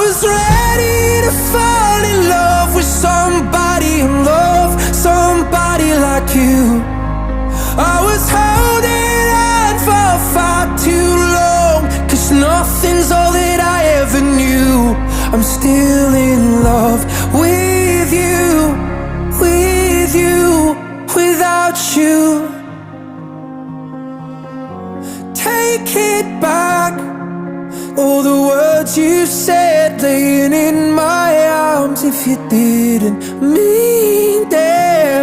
was ready to fall in love with somebody and love somebody like you. I was holding on for far too long, 'cause nothing's all that I ever knew. I'm still in love with you, without you. Take it back, all the words you said, laying in my arms, if you didn't mean them.